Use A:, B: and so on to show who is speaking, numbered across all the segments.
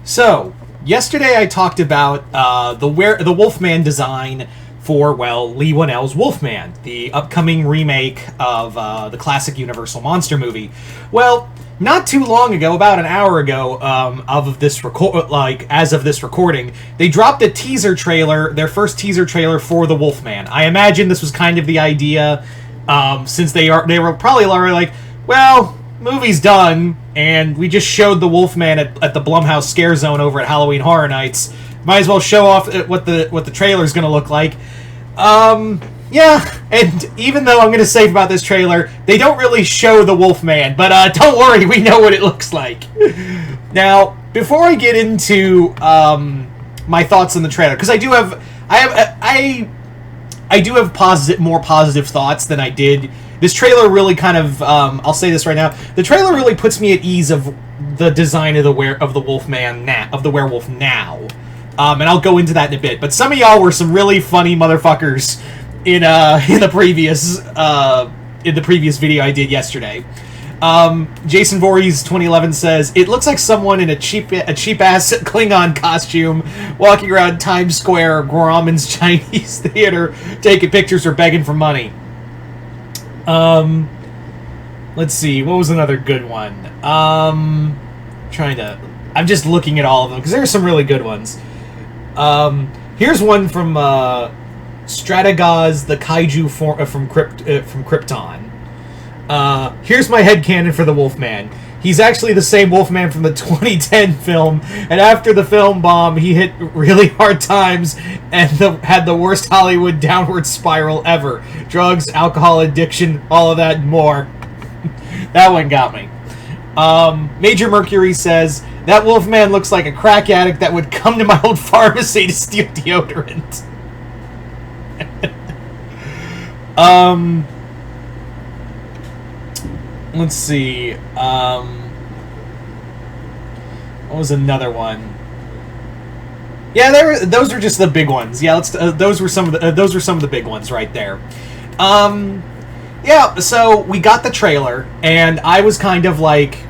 A: So, yesterday I talked about the Wolfman design for, well, Leigh Whannell's Wolfman, the upcoming remake of the classic Universal monster movie. Well, not too long ago, about an hour ago, as of this recording, they dropped a teaser trailer, their first teaser trailer for the Wolfman. I imagine this was kind of the idea, since they were probably already like, well, movie's done, and we just showed the Wolfman at the Blumhouse Scare Zone over at Halloween Horror Nights. Might as well show off what the trailer's gonna look like. Yeah, and even though I'm gonna say about this trailer, they don't really show the Wolfman, but don't worry, we know what it looks like. Now, before I get into my thoughts on the trailer, because I do have more positive thoughts than I did. This trailer really kind of, I'll say this right now, the trailer really puts me at ease of the design of the werewolf now. And I'll go into that in a bit. But some of y'all were some really funny motherfuckers in the previous video I did yesterday. Jason Voorhees 2011 says, it looks like someone in a cheap ass Klingon costume walking around Times Square or Grauman's Chinese theater taking pictures or begging for money. Let's see, what was another good one? I'm just looking at all of them because there are some really good ones. Here's one from Strategos, the kaiju from Krypton. Here's my headcanon for the Wolfman. He's actually the same Wolfman from the 2010 film, and after the film bomb, he hit really hard times and had the worst Hollywood downward spiral ever. Drugs, alcohol addiction, all of that and more. That one got me. Major Mercury says, that Wolfman looks like a crack addict that would come to my old pharmacy to steal deodorant. Let's see. What was another one? Yeah, those are just the big ones. Yeah, those were some of the big ones right there. Yeah, so we got the trailer, and I was kind of like,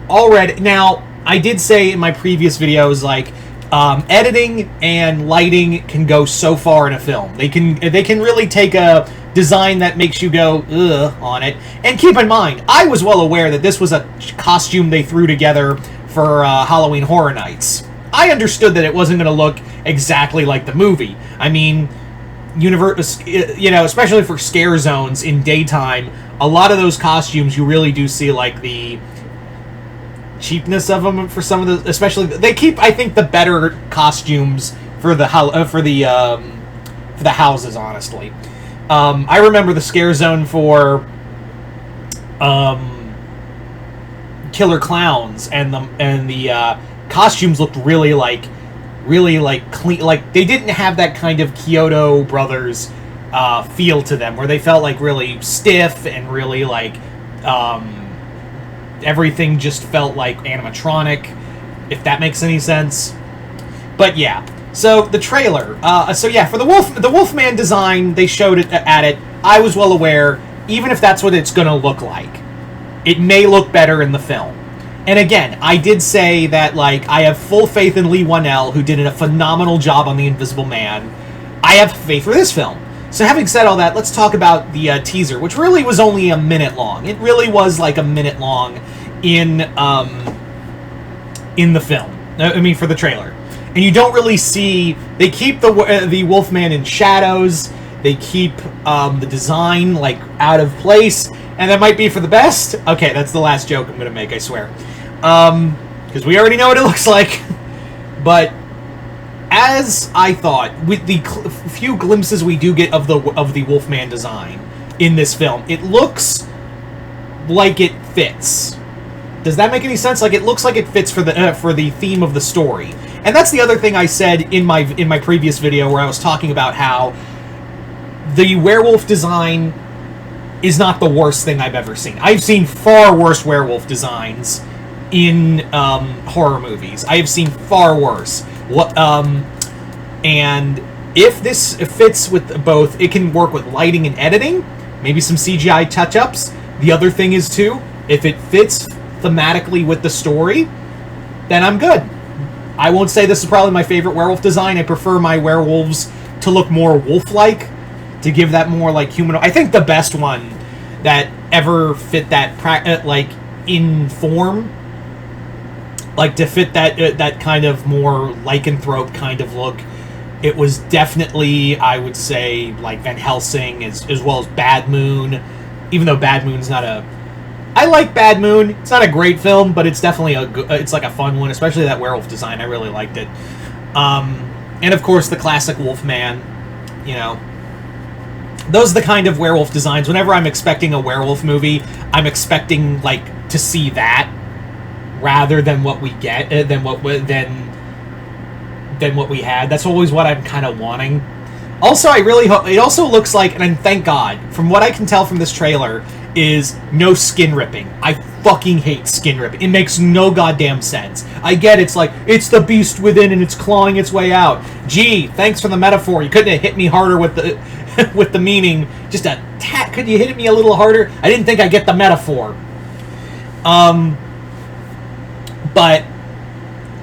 A: already. Now, I did say in my previous videos, like, editing and lighting can go so far in a film. They can really take a design that makes you go, ugh, on it. And keep in mind, I was well aware that this was a costume they threw together for Halloween Horror Nights. I understood that it wasn't going to look exactly like the movie. I mean, especially for scare zones in daytime, a lot of those costumes, you really do see, like, the cheapness of them for some of the, especially, they keep, I think, the better costumes for the houses, honestly. I remember the scare zone for Killer Clowns, and the costumes looked really clean. Like, they didn't have that kind of Kyoto Brothers feel to them, where they felt like really stiff and really like everything just felt like animatronic, if that makes any sense. But yeah. So, the trailer. For the Wolfman design, they showed it at it. I was well aware, even if that's what it's going to look like, it may look better in the film. And again, I did say that, like, I have full faith in Leigh Whannell, who did a phenomenal job on The Invisible Man. I have faith for this film. So, having said all that, let's talk about the teaser, which really was only a minute long. It really was like a minute long in the film. I mean, for the trailer. And you don't really see. They keep the Wolfman in shadows. They keep the design like out of place, and that might be for the best. Okay, that's the last joke I'm gonna make. I swear, because we already know what it looks like. But as I thought, with the few glimpses we do get of the Wolfman design in this film, it looks like it fits. Does that make any sense? Like, it looks like it fits for the theme of the story. And that's the other thing I said in my previous video, where I was talking about how the werewolf design is not the worst thing I've ever seen. I've seen far worse werewolf designs in horror movies. I have seen far worse. And if this fits with both, it can work with lighting and editing, maybe some CGI touch-ups. The other thing is, too, if it fits thematically with the story, then I'm good. I won't say this is probably my favorite werewolf design. I prefer my werewolves to look more wolf-like, to give that more like human. I think the best one that ever fit that like in form, like to fit that kind of more lycanthrope kind of look, it was definitely, I would say, like Van Helsing as well as Bad Moon. Even though Bad Moon's not a, I like Bad Moon. It's not a great film, but it's definitely it's like a fun one, especially that werewolf design. I really liked it. And of course the classic Wolfman. You know, those are the kind of werewolf designs. Whenever I'm expecting a werewolf movie, I'm expecting like to see that rather than what we get, than what we had. That's always what I'm kind of wanting. Also, I really hope it also looks like, and thank God, from what I can tell from this trailer, is no skin ripping. I fucking hate skin ripping. It makes no goddamn sense. I get it's like, it's the beast within and it's clawing its way out. Gee, thanks for the metaphor. You couldn't have hit me harder with the with the meaning. Just a tat. Could you hit me a little harder? I didn't think I get the metaphor. But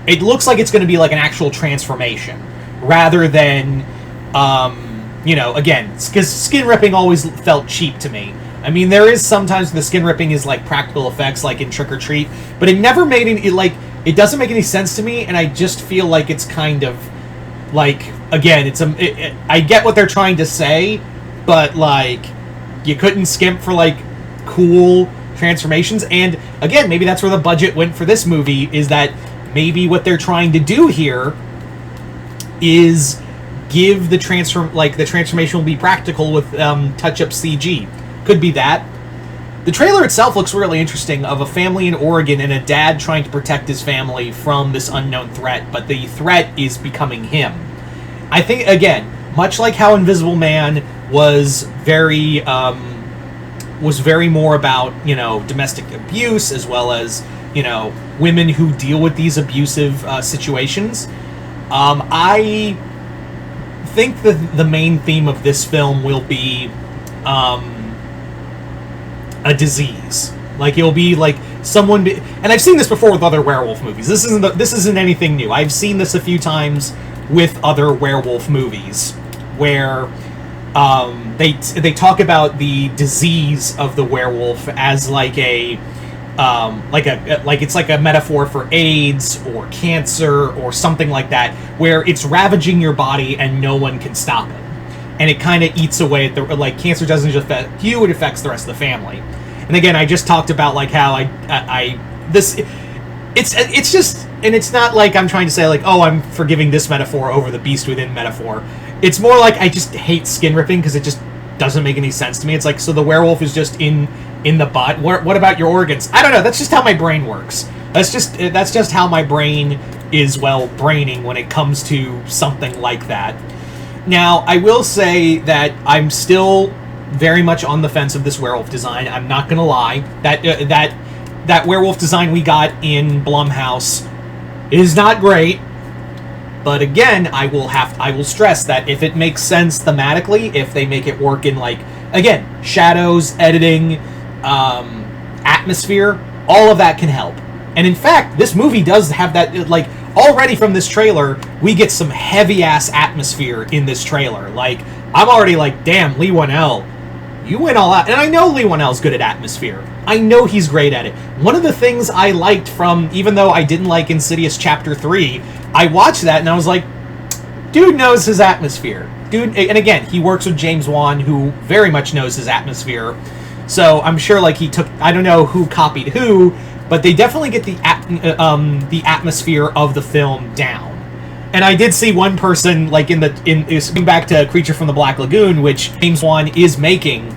A: it looks like it's going to be like an actual transformation rather than, you know, again, because skin ripping always felt cheap to me. I mean, there is sometimes the skin ripping is like practical effects, like in Trick or Treat, but it never made any, it doesn't make any sense to me, and I just feel like it's kind of like, again, I get what they're trying to say, but like, you couldn't skimp for like cool transformations, and again, maybe that's where the budget went for this movie, is that maybe what they're trying to do here is give the transformation will be practical with touch-up CG. Could be that. The trailer itself looks really interesting, of a family in Oregon and a dad trying to protect his family from this unknown threat, but the threat is becoming him. I think, again, much like how Invisible Man was very more about, you know, domestic abuse, as well as, you know, women who deal with these abusive situations. I think that the main theme of this film will be a disease. Like, it'll be like someone and I've seen this before with other werewolf movies. This isn't anything new. I've seen this a few times with other werewolf movies where they talk about the disease of the werewolf as like it's like a metaphor for AIDS or cancer or something like that, where it's ravaging your body and no one can stop it. And it kind of eats away at the, cancer doesn't just affect you, it affects the rest of the family. And again, I just talked about like how it's just, and it's not like I'm trying to say like, oh, I'm forgiving this metaphor over the beast within metaphor. It's more like I just hate skin ripping because it just doesn't make any sense to me. It's like, so the werewolf is just in the butt. What about your organs? I don't know. That's just how my brain works. That's just how my brain is, braining when it comes to something like that. Now, I will say that I'm still very much on the fence of this werewolf design. I'm not gonna lie. That werewolf design we got in Blumhouse is not great. But again, I will stress that if it makes sense thematically, if they make it work in, like, again, shadows, editing, atmosphere, all of that can help. And in fact, this movie does have that, like, already from this trailer, we get some heavy-ass atmosphere in this trailer. Like, I'm already like, damn, Leigh Whannell, you went all out. And I know Leigh Whannell's good at atmosphere. I know he's great at it. One of the things I liked from, even though I didn't like Insidious Chapter 3, I watched that and I was like, dude knows his atmosphere. Dude, and again, he works with James Wan, who very much knows his atmosphere. So I'm sure, like, he took, I don't know who copied who, but they definitely get the atmosphere of the film down. And I did see one person, like, going back to Creature from the Black Lagoon, which James Wan is making.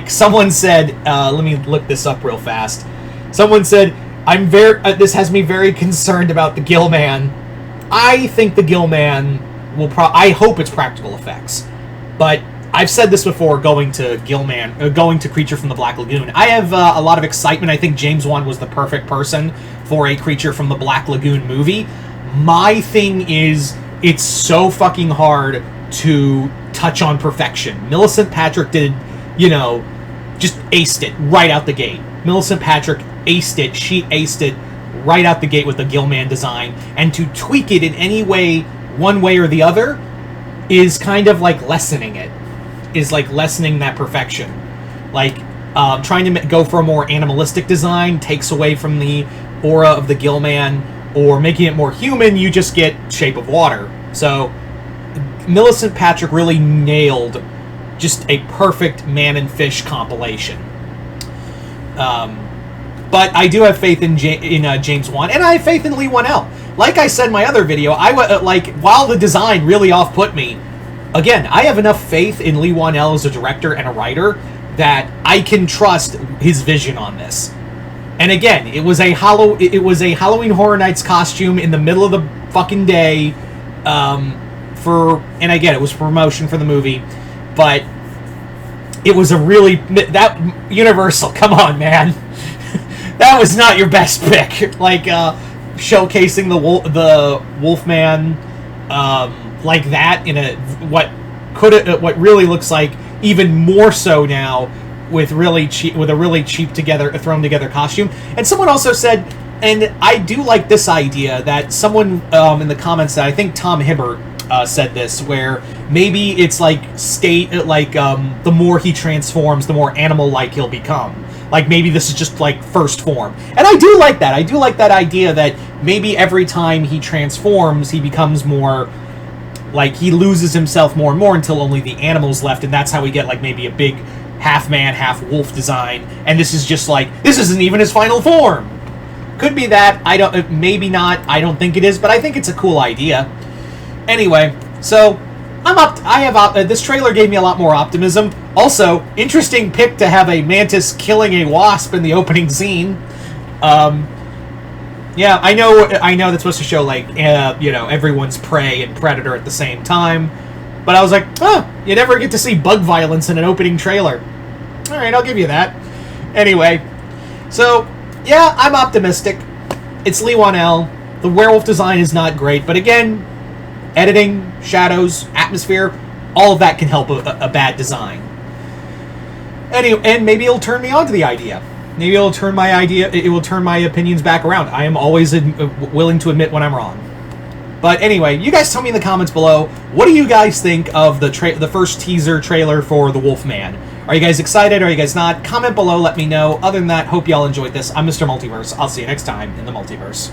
A: Someone said, let me look this up real fast. Someone said, this has me very concerned about the Gill Man. I think the Gill Man I hope it's practical effects, but I've said this before, going to Creature from the Black Lagoon. I have a lot of excitement. I think James Wan was the perfect person for a Creature from the Black Lagoon movie. My thing is, it's so fucking hard to touch on perfection. Millicent Patrick did, just aced it right out the gate. Millicent Patrick aced it. She aced it right out the gate with the Gillman design, and to tweak it in any way, one way or the other, is kind of like lessening it. Is like lessening that perfection. Like, trying to go for a more animalistic design takes away from the aura of the Gillman, or making it more human, you just get Shape of Water. So, Millicent Patrick really nailed just a perfect Man and Fish compilation. But I do have faith in James Wan, and I have faith in Leigh Whannell. Like I said in my other video, while the design really off-put me, again, I have enough faith in Leigh Whannell as a director and a writer that I can trust his vision on this. And again, it was a Halloween Horror Nights costume in the middle of the fucking day, and again, it was promotion for the movie, but it was that Universal, come on, man. That was not your best pick. Like, showcasing the Wolfman, like that in what really looks like even more so now with a really cheap thrown together costume. And someone also said, and I do like this idea, that someone in the comments, that I think Tom Hibbert said this, where maybe it's like the more he transforms, the more animal-like he'll become. Like, maybe this is just like first form. And I do like that. I do like that idea that maybe every time he transforms, he becomes more, like, he loses himself more and more until only the animal's left, and that's how we get, like, maybe a big half-man, half-wolf design. And this is just like, this isn't even his final form. Could be that. Maybe not. I don't think it is, but I think it's a cool idea. Anyway, so this trailer gave me a lot more optimism. Also, interesting pick to have a mantis killing a wasp in the opening scene. Yeah, I know that's supposed to show, like, everyone's prey and predator at the same time. But I was like, you never get to see bug violence in an opening trailer. Alright, I'll give you that. Anyway, so, yeah, I'm optimistic. It's Leigh Whannell. The werewolf design is not great, but again, editing, shadows, atmosphere, all of that can help a bad design. Anyway, and maybe it'll turn me on to the idea. Maybe it'll turn my opinions back around. I am always willing to admit when I'm wrong. But anyway, you guys tell me in the comments below, what do you guys think of the first teaser trailer for The Wolfman? Are you guys excited? Are you guys not? Comment below, let me know. Other than that, hope y'all enjoyed this. I'm Mr. Multiverse. I'll see you next time in the Multiverse.